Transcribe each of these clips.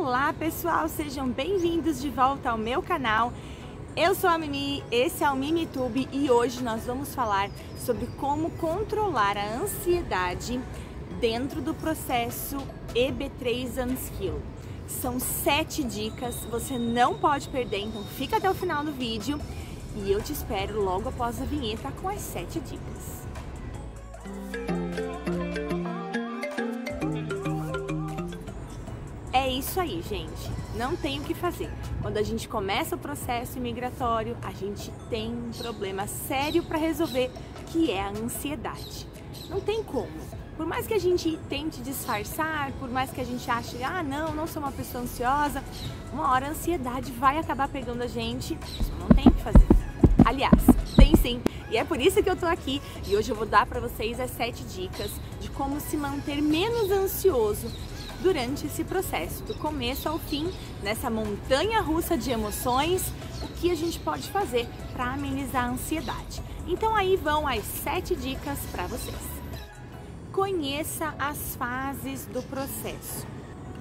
Olá pessoal, sejam bem-vindos de volta ao meu canal. Eu sou a Mimi, esse é o MimiTube e hoje nós vamos falar sobre como controlar a ansiedade dentro do processo EB3 Unskill. São 7 dicas, você não pode perder, então fica até o final do vídeo e eu te espero logo após a vinheta com as 7 dicas. É isso aí, gente. Não tem o que fazer. Quando a gente começa o processo imigratório, a gente tem um problema sério para resolver, que é a ansiedade. Não tem como. Por mais que a gente tente disfarçar, por mais que a gente ache, não sou uma pessoa ansiosa, uma hora a ansiedade vai acabar pegando a gente. Não tem o que fazer. Aliás, tem sim. E é por isso que eu tô aqui. E hoje eu vou dar para vocês as 7 dicas de como se manter menos ansioso durante esse processo, do começo ao fim, nessa montanha russa de emoções, o que a gente pode fazer para amenizar a ansiedade. Então aí vão as 7 dicas para vocês. Conheça as fases do processo.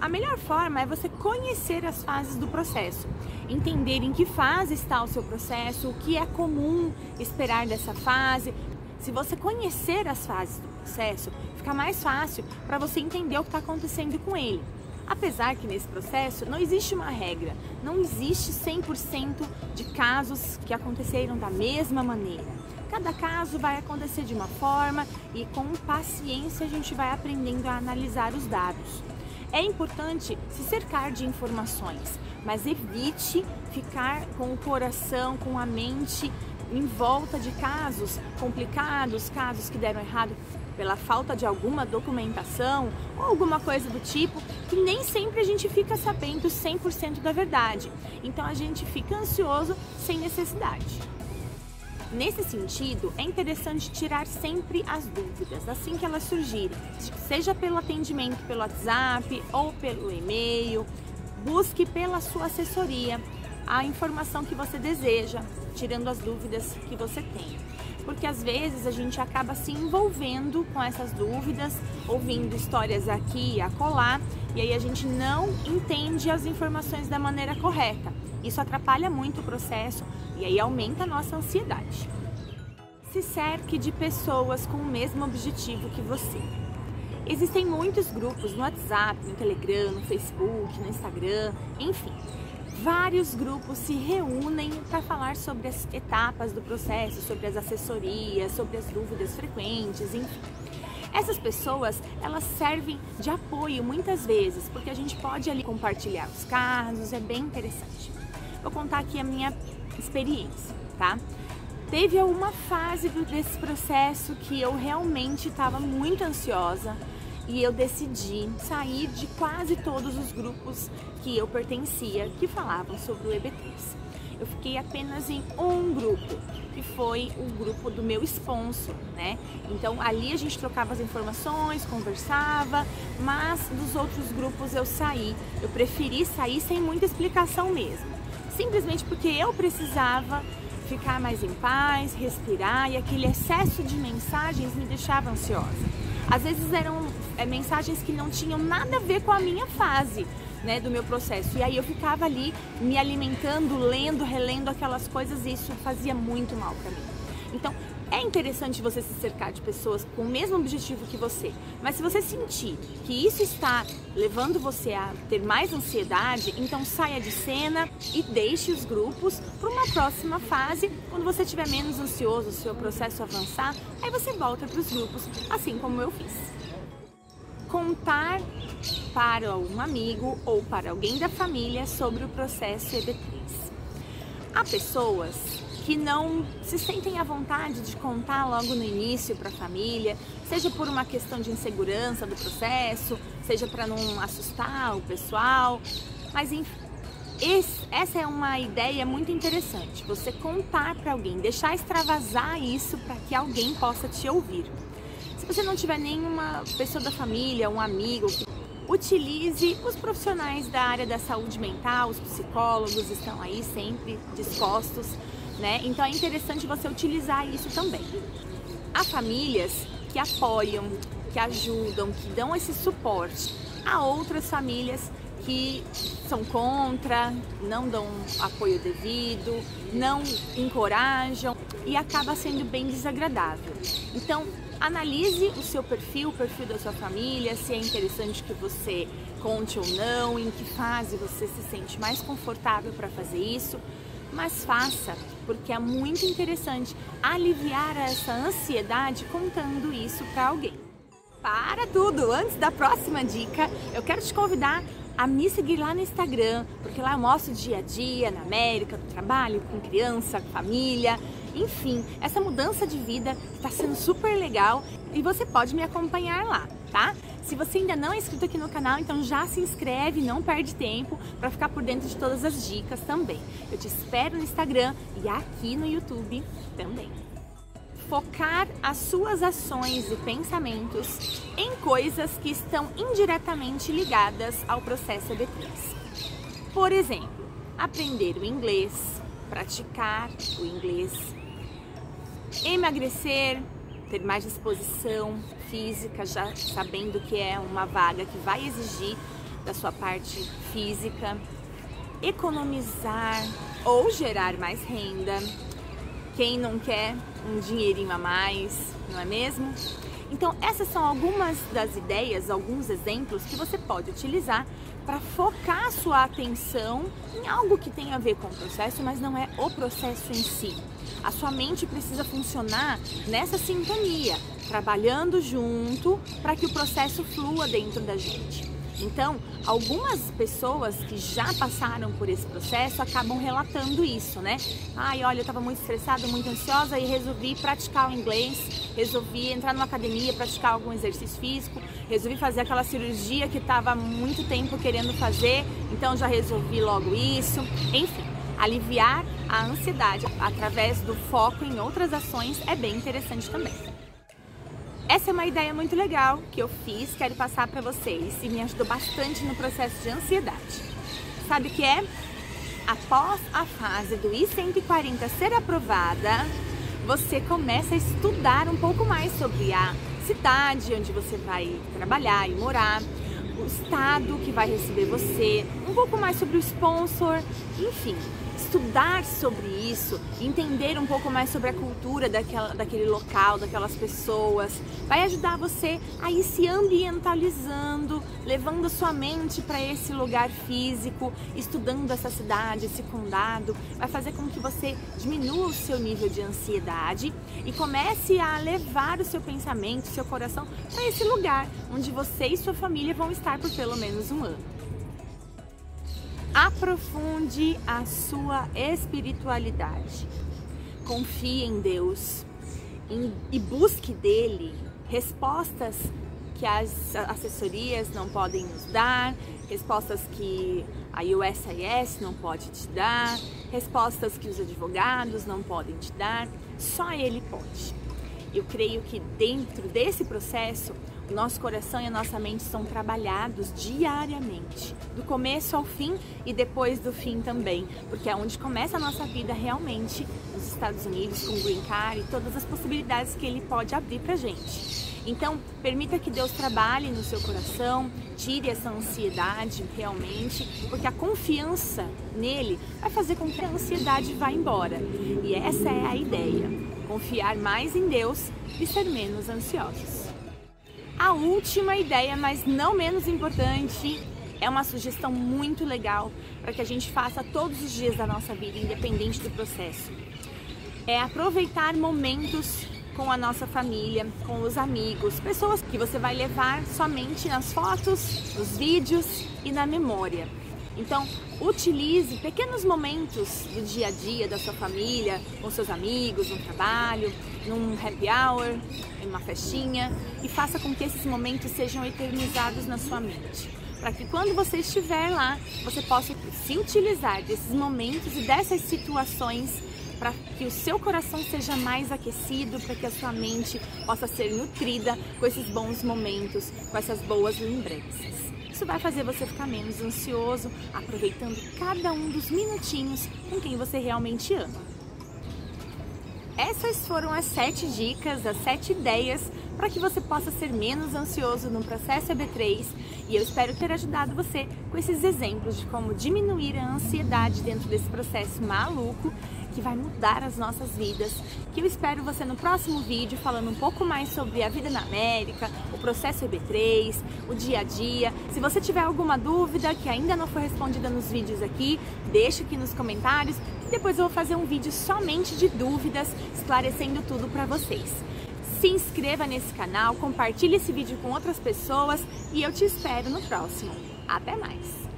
A melhor forma é você conhecer as fases do processo, entender em que fase está o seu processo, o que é comum esperar dessa fase. Se você conhecer as fases do processo, fica mais fácil para você entender o que está acontecendo com ele. Apesar que nesse processo não existe uma regra, não existe 100% de casos que aconteceram da mesma maneira. Cada caso vai acontecer de uma forma e com paciência a gente vai aprendendo a analisar os dados. É importante se cercar de informações, mas evite ficar com o coração, com a mente em volta de casos complicados, casos que deram errado pela falta de alguma documentação ou alguma coisa do tipo, que nem sempre a gente fica sabendo 100% da verdade. Então a gente fica ansioso sem necessidade. Nesse sentido, é interessante tirar sempre as dúvidas, assim que elas surgirem, seja pelo atendimento pelo WhatsApp ou pelo e-mail. Busque pela sua assessoria a informação que você deseja, tirando as dúvidas que você tem. Porque às vezes a gente acaba se envolvendo com essas dúvidas, ouvindo histórias aqui e acolá, e aí a gente não entende as informações da maneira correta. Isso atrapalha muito o processo e aí aumenta a nossa ansiedade. Se cerque de pessoas com o mesmo objetivo que você. Existem muitos grupos no WhatsApp, no Telegram, no Facebook, no Instagram, enfim. Vários grupos se reúnem para falar sobre as etapas do processo, sobre as assessorias, sobre as dúvidas frequentes, enfim. Essas pessoas, elas servem de apoio muitas vezes, porque a gente pode ali compartilhar os casos, é bem interessante. Vou contar aqui a minha experiência, tá? Teve uma fase desse processo que eu realmente estava muito ansiosa, e eu decidi sair de quase todos os grupos que eu pertencia, que falavam sobre o EB3. Eu fiquei apenas em um grupo, que foi o grupo do meu sponsor, né? Então ali a gente trocava as informações, conversava, mas dos outros grupos eu saí. Eu preferi sair sem muita explicação mesmo, simplesmente porque eu precisava ficar mais em paz, respirar, e aquele excesso de mensagens me deixava ansiosa. Às vezes eram mensagens que não tinham nada a ver com a minha fase, né, do meu processo. E aí eu ficava ali me alimentando, lendo, relendo aquelas coisas e isso fazia muito mal para mim. Então é interessante você se cercar de pessoas com o mesmo objetivo que você. Mas se você sentir que isso está levando você a ter mais ansiedade, então saia de cena e deixe os grupos para uma próxima fase. Quando você estiver menos ansioso, o seu processo avançar, aí você volta para os grupos, assim como eu fiz. Contar para um amigo ou para alguém da família sobre o processo EB3. Há pessoas que não se sentem à vontade de contar logo no início para a família, seja por uma questão de insegurança do processo, seja para não assustar o pessoal, mas enfim, essa é uma ideia muito interessante, você contar para alguém, deixar extravasar isso para que alguém possa te ouvir. Se você não tiver nenhuma pessoa da família, um amigo, utilize os profissionais da área da saúde mental, os psicólogos estão aí sempre dispostos, né? Então é interessante você utilizar isso também. Há famílias que apoiam, que ajudam, que dão esse suporte. Há outras famílias que são contra, não dão apoio devido, não encorajam e acaba sendo bem desagradável. Então, analise o seu perfil, o perfil da sua família, se é interessante que você conte ou não, em que fase você se sente mais confortável para fazer isso, mas faça, porque é muito interessante aliviar essa ansiedade contando isso para alguém. Para tudo! Antes da próxima dica, eu quero te convidar a me seguir lá no Instagram, porque lá eu mostro o dia a dia na América, do trabalho, com criança, com família, enfim, essa mudança de vida está sendo super legal e você pode me acompanhar lá, tá? Se você ainda não é inscrito aqui no canal, então já se inscreve, não perde tempo para ficar por dentro de todas as dicas também. Eu te espero no Instagram e aqui no YouTube também. Focar as suas ações e pensamentos em coisas que estão indiretamente ligadas ao processo EB3. Por exemplo, aprender o inglês, praticar o inglês, emagrecer, ter mais disposição física, já sabendo que é uma vaga que vai exigir da sua parte física, economizar ou gerar mais renda. Quem não quer um dinheirinho a mais, não é mesmo? Então, essas são algumas das ideias, alguns exemplos que você pode utilizar para focar a sua atenção em algo que tem a ver com o processo, mas não é o processo em si. A sua mente precisa funcionar nessa sintonia, trabalhando junto para que o processo flua dentro da gente. Então, algumas pessoas que já passaram por esse processo acabam relatando isso, né? Ai, olha, eu estava muito estressada, muito ansiosa e resolvi praticar o inglês, resolvi entrar numa academia, praticar algum exercício físico, resolvi fazer aquela cirurgia que estava há muito tempo querendo fazer, então já resolvi logo isso. Enfim, aliviar a ansiedade através do foco em outras ações é bem interessante também. Essa é uma ideia muito legal que eu fiz, quero passar para vocês e me ajudou bastante no processo de ansiedade. Sabe o que é? Após a fase do I-140 ser aprovada, você começa a estudar um pouco mais sobre a cidade onde você vai trabalhar e morar, o estado que vai receber você, um pouco mais sobre o sponsor, enfim. Estudar sobre isso, entender um pouco mais sobre a cultura daquele local, daquelas pessoas, vai ajudar você a ir se ambientalizando, levando a sua mente para esse lugar físico, estudando essa cidade, esse condado, vai fazer com que você diminua o seu nível de ansiedade e comece a levar o seu pensamento, o seu coração para esse lugar onde você e sua família vão estar por pelo menos um ano. Aprofunde a sua espiritualidade, confie em Deus e busque dele respostas que as assessorias não podem nos dar, respostas que a USIS não pode te dar, respostas que os advogados não podem te dar, só ele pode. Eu creio que dentro desse processo, o nosso coração e a nossa mente são trabalhados diariamente, do começo ao fim e depois do fim também, porque é onde começa a nossa vida realmente nos Estados Unidos, com o Green Card e todas as possibilidades que ele pode abrir pra gente. Então, permita que Deus trabalhe no seu coração, tire essa ansiedade realmente, porque a confiança nele vai fazer com que a ansiedade vá embora. E essa é a ideia, confiar mais em Deus e ser menos ansiosos. A última ideia, mas não menos importante, é uma sugestão muito legal para que a gente faça todos os dias da nossa vida, independente do processo. É aproveitar momentos com a nossa família, com os amigos, pessoas que você vai levar somente nas fotos, nos vídeos e na memória. Então, utilize pequenos momentos do dia a dia da sua família, com seus amigos, no trabalho, num happy hour, em uma festinha, e faça com que esses momentos sejam eternizados na sua mente, para que quando você estiver lá, você possa se utilizar desses momentos e dessas situações para que o seu coração seja mais aquecido, para que a sua mente possa ser nutrida com esses bons momentos, com essas boas lembranças. Isso vai fazer você ficar menos ansioso, aproveitando cada um dos minutinhos com quem você realmente ama. Essas foram as 7 dicas, as 7 ideias para que você possa ser menos ansioso no processo EB3, e eu espero ter ajudado você com esses exemplos de como diminuir a ansiedade dentro desse processo maluco que vai mudar as nossas vidas, que eu espero você no próximo vídeo falando um pouco mais sobre a vida na América, o processo EB3, o dia a dia. Se você tiver alguma dúvida que ainda não foi respondida nos vídeos aqui, deixa aqui nos comentários e depois eu vou fazer um vídeo somente de dúvidas, esclarecendo tudo para vocês. Se inscreva nesse canal, compartilhe esse vídeo com outras pessoas e eu te espero no próximo. Até mais!